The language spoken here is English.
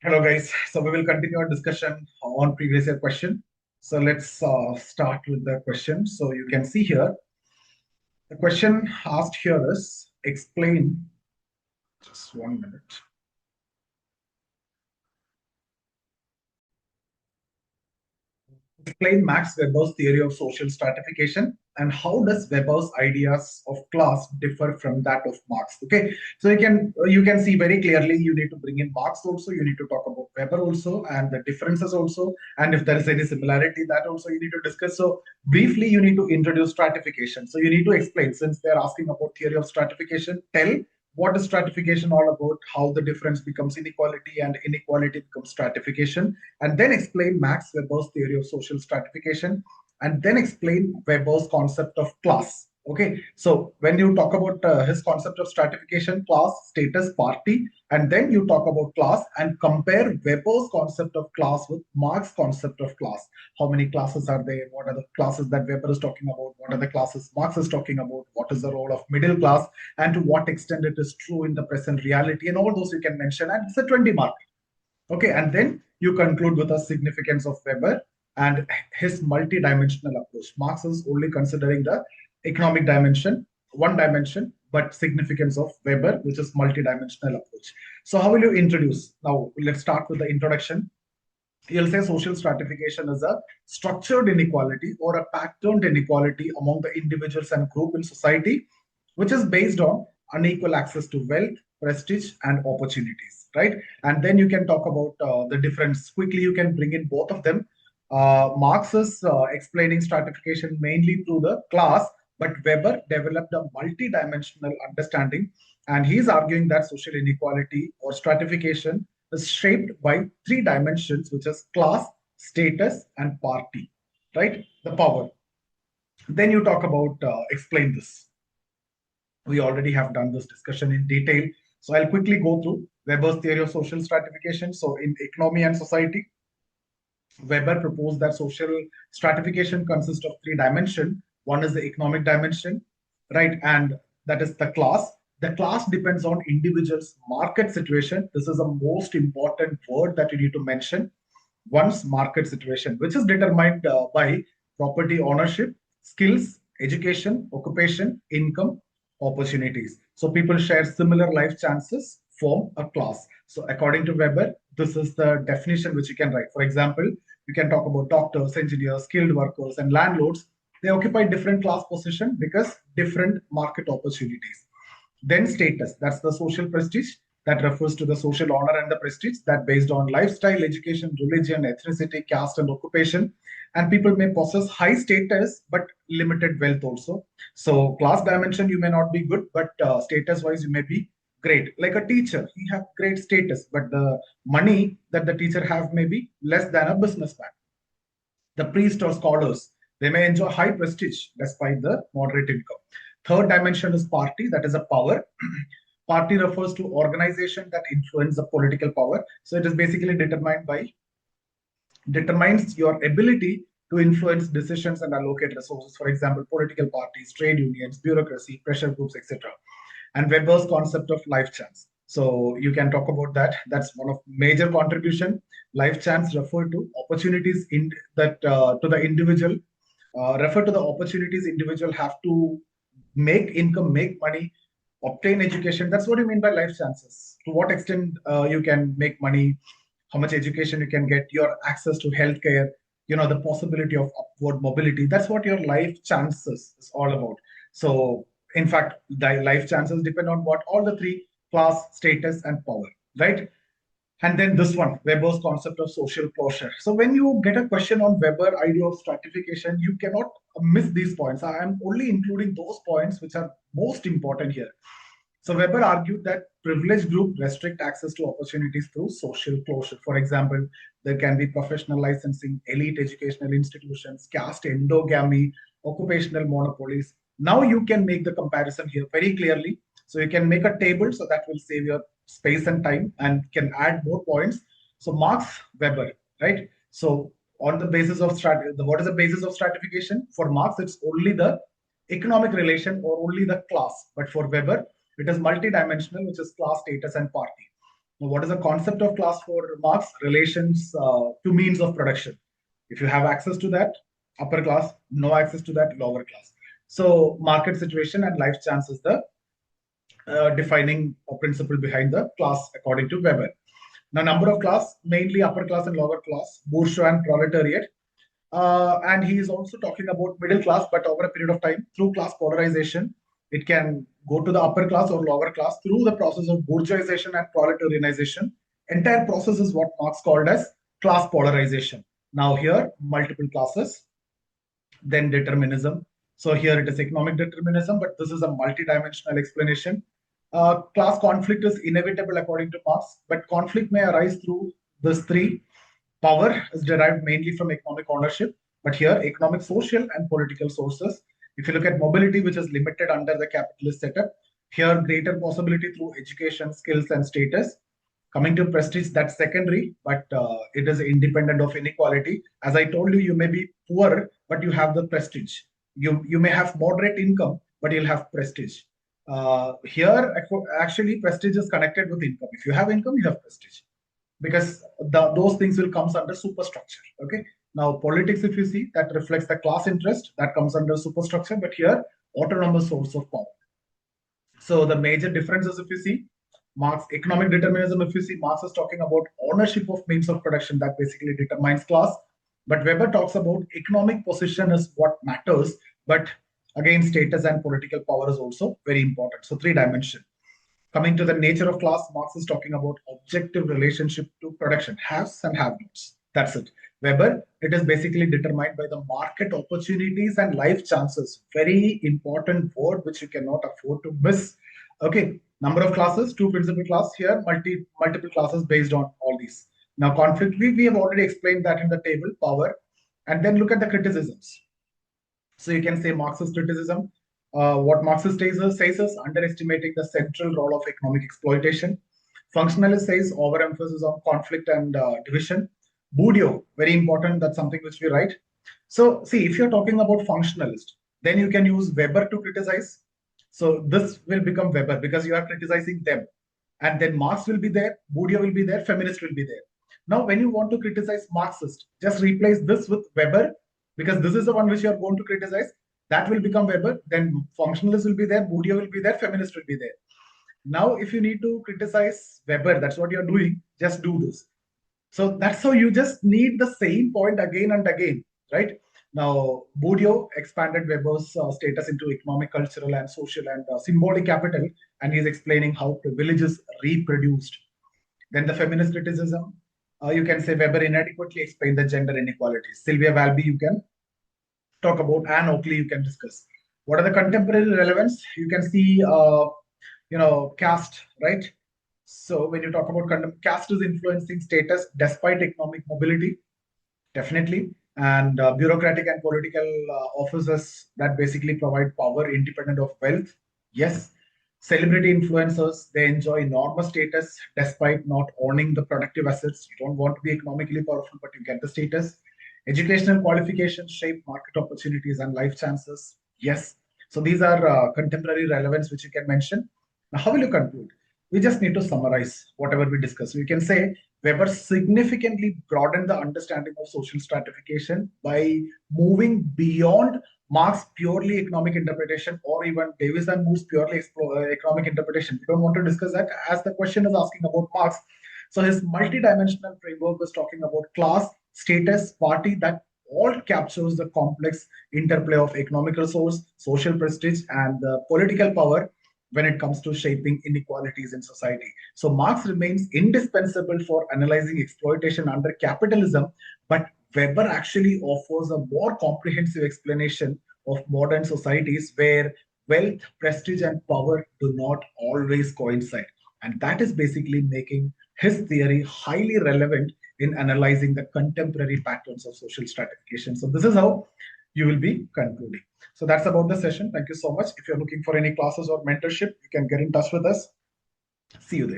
Hello, guys. So we will continue our discussion on previous year question. So let's start with the question. So you can see here, the question asked here is explain, just 1 minute. Explain Max Weber's theory of social stratification and how does Weber's ideas of class differ from that of Marx. Okay, so you can see very clearly you need to bring in Marx also, you need to talk about Weber also and the differences also, and if there is any similarity that also you need to discuss. So briefly you need to introduce stratification. So you need to explain, since they're asking about theory of stratification, tell what is stratification all about, how the difference becomes inequality and inequality becomes stratification, and then explain Max Weber's theory of social stratification, and then explain Weber's concept of class. Okay, so when you talk about his concept of stratification, class, status, party, and then you talk about class and compare Weber's concept of class with Marx's concept of class. How many classes are there? What are the classes that Weber is talking about? What are the classes Marx is talking about? What is the role of middle class? And to what extent it is true in the present reality? And all those you can mention. And it's a 20 mark. Okay, and then you conclude with the significance of Weber and his multidimensional approach. Marx is only considering the economic dimension, one dimension, but significance of Weber, which is multidimensional approach. So how will you introduce? Now, let's start with the introduction. You'll say social stratification is a structured inequality or a patterned inequality among the individuals and group in society, which is based on unequal access to wealth, prestige, and opportunities, right? And then you can talk about the difference. Quickly, you can bring in both of them. Marx is explaining stratification mainly through the class, but Weber developed a multidimensional understanding, and he's arguing that social inequality or stratification is shaped by three dimensions, which is class, status, and party, right? The power. Then you talk about explain this. We already have done this discussion in detail. So I'll quickly go through Weber's theory of social stratification. So in economy and society, Weber proposed that social stratification consists of three dimensions. One is the economic dimension, right? And that is the class. The class depends on individuals' market situation. This is the most important word that you need to mention. One's market situation, which is determined by property ownership, skills, education, occupation, income, opportunities. So people share similar life chances, form a class. So according to Weber, this is the definition which you can write. For example, you can talk about doctors, engineers, skilled workers, and landlords. They occupy different class position because different market opportunities. Then status, that's the social prestige that refers to the social honor and the prestige that based on lifestyle, education, religion, ethnicity, caste, and occupation. And people may possess high status but limited wealth also. So class dimension, you may not be good, but status wise, you may be great. Like a teacher, he have great status, but the money that the teacher have may be less than a businessman. The priest or scholars, they may enjoy high prestige despite the moderate income. Third dimension is party, that is a power. Party refers to organization that influence the political power. So it is basically determines your ability to influence decisions and allocate resources. For example, political parties, trade unions, bureaucracy, pressure groups, etc. And Weber's concept of life chance. So you can talk about that. That's one of major contribution. Life chance refer to opportunities in that to the individual. Refer to the opportunities individual have to make income, make money, obtain education. That's what you mean by life chances. To what extent you can make money, how much education you can get, your access to healthcare, the possibility of upward mobility. That's what your life chances is all about. So, in fact, the life chances depend on what all the three: class, status, and power, right? And then this one, Weber's concept of social closure. So when you get a question on Weber idea of stratification, you cannot miss these points. I am only including those points which are most important here. So Weber argued that privileged groups restrict access to opportunities through social closure. For example, there can be professional licensing, elite educational institutions, caste endogamy, occupational monopolies. Now you can make the comparison here very clearly. So you can make a table, so that will save your space and time and can add more points. So Marx, Weber, right? So on the basis of what is the basis of stratification? For Marx, it's only the economic relation or only the class. But for Weber, it is multidimensional, which is class, status, and party. Now, what is the concept of class for Marx? Relations to means of production. If you have access to that, upper class; no access to that, lower class. So market situation and life chance is the defining principle behind the class according to Weber. Now, number of class, mainly upper class and lower class, bourgeois and proletariat. And he is also talking about middle class, but over a period of time, through class polarization, it can go to the upper class or lower class through the process of bourgeoisization and proletarianization. Entire process is what Marx called as class polarization. Now here, multiple classes, then determinism. So here it is economic determinism, but this is a multidimensional explanation. Class conflict is inevitable according to Marx, but conflict may arise through these three. Power is derived mainly from economic ownership, but here economic, social, and political sources. If you look at mobility, which is limited under the capitalist setup, here greater possibility through education, skills, and status. Coming to prestige, that's secondary, but it is independent of inequality. As I told you, you may be poor, but you have the prestige. You may have moderate income, but you'll have prestige. Here, actually, prestige is connected with income. If you have income, you have prestige, because those things will comes under superstructure. Okay. Now, politics, if you see, that reflects the class interest that comes under superstructure, but here autonomous source of power. So the major differences, if you see, Marx economic determinism, if you see, Marx is talking about ownership of means of production that basically determines class. But Weber talks about economic position is what matters, but again, status and political power is also very important. So three dimension. Coming to the nature of class, Marx is talking about objective relationship to production, haves and have-nots. That's it. Weber, it is basically determined by the market opportunities and life chances. Very important word which you cannot afford to miss. Okay, number of classes, two principal class here, multiple classes based on all these. Now, conflict, we have already explained that in the table, power. And then look at the criticisms. So you can say Marxist criticism. What Marxist says is underestimating the central role of economic exploitation. Functionalist says overemphasis on conflict and division. Bourdieu, very important, that's something which we write. So see, if you're talking about functionalist, then you can use Weber to criticize. So this will become Weber because you are criticizing them. And then Marx will be there, Bourdieu will be there, feminist will be there. Now, when you want to criticize Marxist, just replace this with Weber, because this is the one which you are going to criticize. That will become Weber. Then functionalist will be there, Bourdieu will be there, feminist will be there. Now, if you need to criticize Weber, that's what you're doing, just do this. So that's how you just need the same point again and again, right? Now, Bourdieu expanded Weber's status into economic, cultural, and social and symbolic capital, and he's explaining how privilege is reproduced. Then the feminist criticism, you can say Weber inadequately explained the gender inequalities. Sylvia Valby, you can talk about. Anne Oakley, you can discuss. What are the contemporary relevance? You can see, caste, right? So when you talk about caste is influencing status despite economic mobility, definitely. And bureaucratic and political offices that basically provide power independent of wealth. Yes. Celebrity influencers, they enjoy enormous status despite not owning the productive assets. You don't want to be economically powerful, but you get the status. Educational qualifications shape market opportunities and life chances. Yes. So these are contemporary relevance which you can mention. Now, how will you conclude? We just need to summarize whatever we discussed. We can say Weber significantly broadened the understanding of social stratification by moving beyond Marx purely economic interpretation, or even Davison moves purely economic interpretation. We don't want to discuss that as the question is asking about Marx. So his multidimensional framework was talking about class, status, party, that all captures the complex interplay of economic resource, social prestige, and political power when it comes to shaping inequalities in society. So Marx remains indispensable for analyzing exploitation under capitalism, but Weber actually offers a more comprehensive explanation of modern societies where wealth, prestige, and power do not always coincide. And that is basically making his theory highly relevant in analyzing the contemporary patterns of social stratification. So this is how you will be concluding. So that's about the session. Thank you so much. If you're looking for any classes or mentorship, you can get in touch with us. See you there.